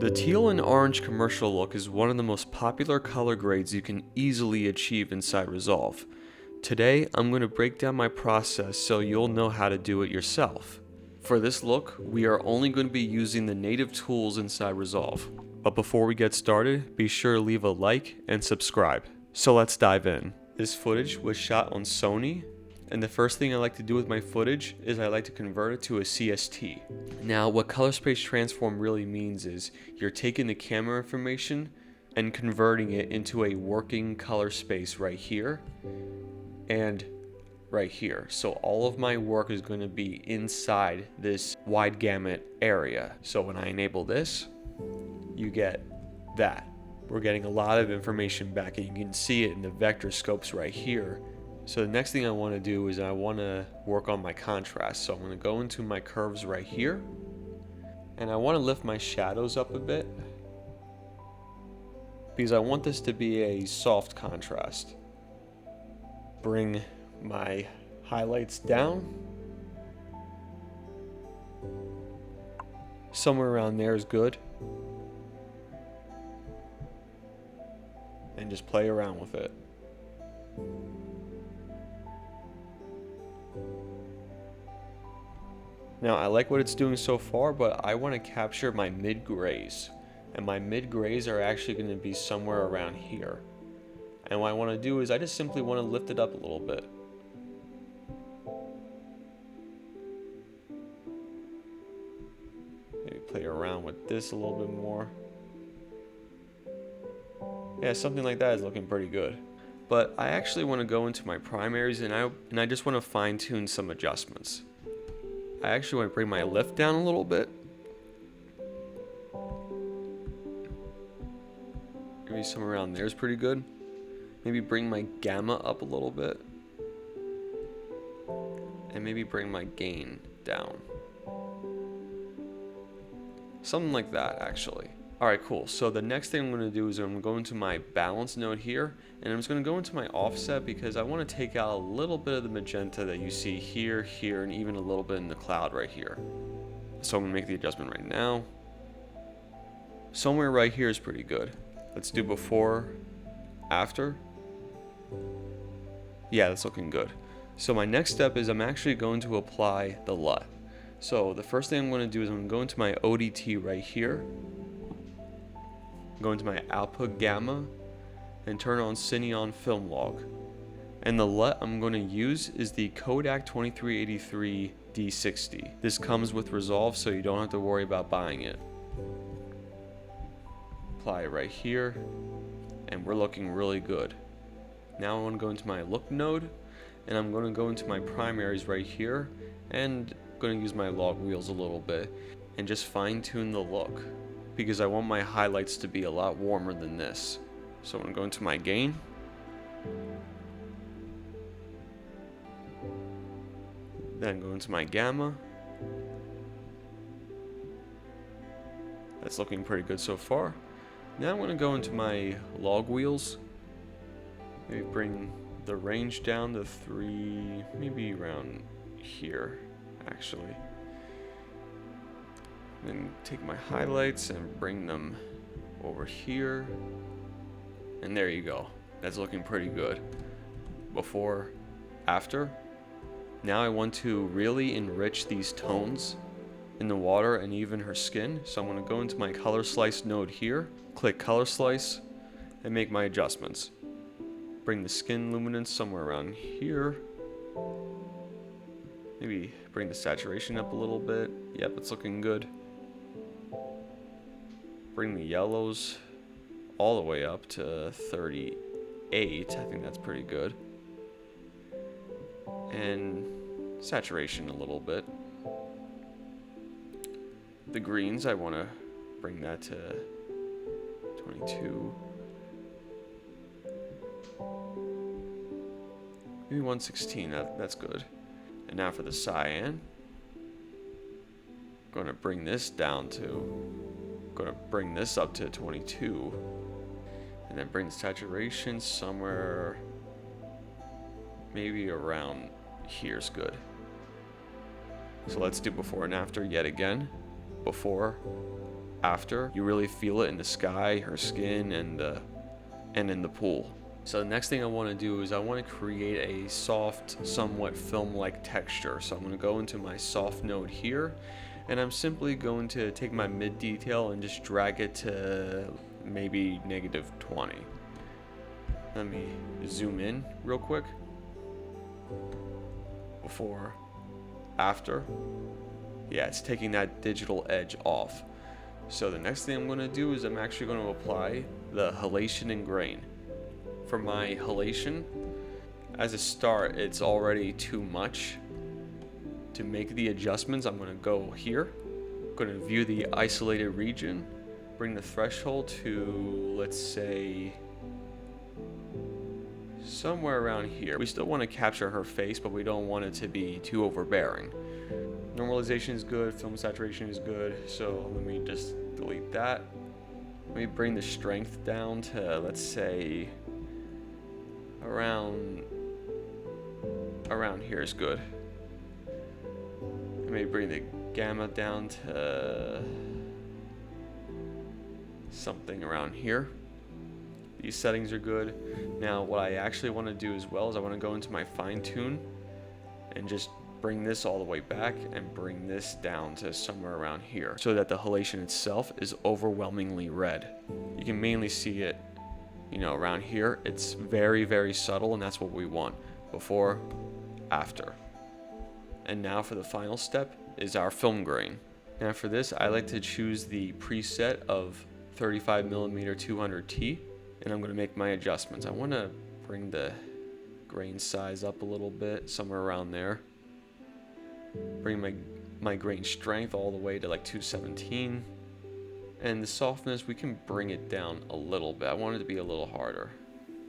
The teal and orange commercial look is one of the most popular color grades you can easily achieve inside Resolve. Today, I'm going to break down my process so you'll know how to do it yourself. For this look, we are only going to be using the native tools inside Resolve. But before we get started, be sure to leave a like and subscribe. So let's dive in. This footage was shot on Sony, and the first thing I like to do with my footage is I like to convert it to a CST. Now, what color space transform really means is you're taking the camera information and converting it into a working color space right here and right here. So all of my work is going to be inside this wide gamut area. So when I enable this, you get that. We're getting a lot of information back, and you can see it in the vector scopes right here. So the next thing I want to do is I want to work on my contrast. So I'm going to go into my curves right here, and I want to lift my shadows up a bit because I want this to be a soft contrast. Bring my highlights down. Somewhere around there is good. And just play around with it. Now, I like what it's doing so far, but I want to capture my mid-grays. And my mid-grays are actually going to be somewhere around here. And what I want to do is I just simply want to lift it up a little bit. Maybe play around with this a little bit more. Yeah, something like that is looking pretty good. But I actually want to go into my primaries and I just want to fine tune some adjustments. I actually want to bring my lift down a little bit. Maybe somewhere around there is pretty good. Maybe bring my gamma up a little bit. And maybe bring my gain down. Something like that, actually. Alright, cool. So the next thing I'm going to do is I'm going to go into my balance node here, and I'm just going to go into my offset because I want to take out a little bit of the magenta that you see here, here, and even a little bit in the cloud right here. So I'm going to make the adjustment right now. Somewhere right here is pretty good. Let's do before, after. Yeah, that's looking good. So my next step is I'm actually going to apply the LUT. So the first thing I'm going to do is I'm going to go into my ODT right here. Go into my output gamma and turn on Cineon film log. And the LUT I'm going to use is the Kodak 2383 D60. This comes with Resolve, so you don't have to worry about buying it. Apply it right here, and we're looking really good. Now I'm going to go into my look node, and I'm going to go into my primaries right here, and I'm going to use my log wheels a little bit and just fine tune the look, because I want my highlights to be a lot warmer than this. So I'm going to go into my gain. Then go into my gamma. That's looking pretty good so far. Now I'm going to go into my log wheels. Maybe bring the range down to 3, maybe around here, actually. Then take my highlights and bring them over here. And there you go. That's looking pretty good. Before, after. Now I want to really enrich these tones in the water and even her skin. So I'm going to go into my color slice node here, click color slice, and make my adjustments. Bring the skin luminance somewhere around here. Maybe bring the saturation up a little bit. Yep, it's looking good. Bring the yellows all the way up to 38. I think that's pretty good. And saturation a little bit. The greens, I want to bring that to 22. Maybe 116, that's good. And now for the cyan. I'm going to bring this down to... Going to bring this up to 22, and then bring the saturation somewhere maybe around here's good. So let's do before and after yet again. Before, after. You really feel it in the sky, her skin, and in the pool. So the next thing I want to do is I want to create a soft, somewhat film-like texture. So I'm going to go into my soft node here, and I'm simply going to take my mid detail and just drag it to maybe -20. Let me zoom in real quick. Before, after. Yeah, it's taking that digital edge off. So the next thing I'm going to do is I'm actually going to apply the halation and grain. For my halation, as a start, it's already too much. To make the adjustments, I'm going to go here. I'm going to view the isolated region, bring the threshold to, let's say, somewhere around here. We still want to capture her face, but we don't want it to be too overbearing. Normalization is good, film saturation is good, so let me just delete that. Let me bring the strength down to, let's say, around here is good. Let me bring the gamma down to something around here. These settings are good. Now what I actually want to do as well is I want to go into my fine tune and just bring this all the way back and bring this down to somewhere around here so that the halation itself is overwhelmingly red. You can mainly see it, you know, around here. It's very, very subtle, and that's what we want. Before, after. And now for the final step is our film grain. Now for this, I like to choose the preset of 35mm 200T, and I'm going to make my adjustments. I want to bring the grain size up a little bit, somewhere around there. Bring my grain strength all the way to like 217. And the softness, we can bring it down a little bit. I want it to be a little harder.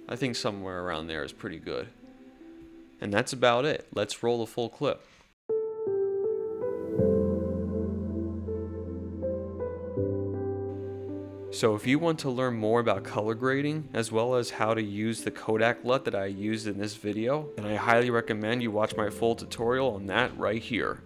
I think somewhere around there is pretty good. And that's about it. Let's roll the full clip. So if you want to learn more about color grading, as well as how to use the Kodak LUT that I used in this video, then I highly recommend you watch my full tutorial on that right here.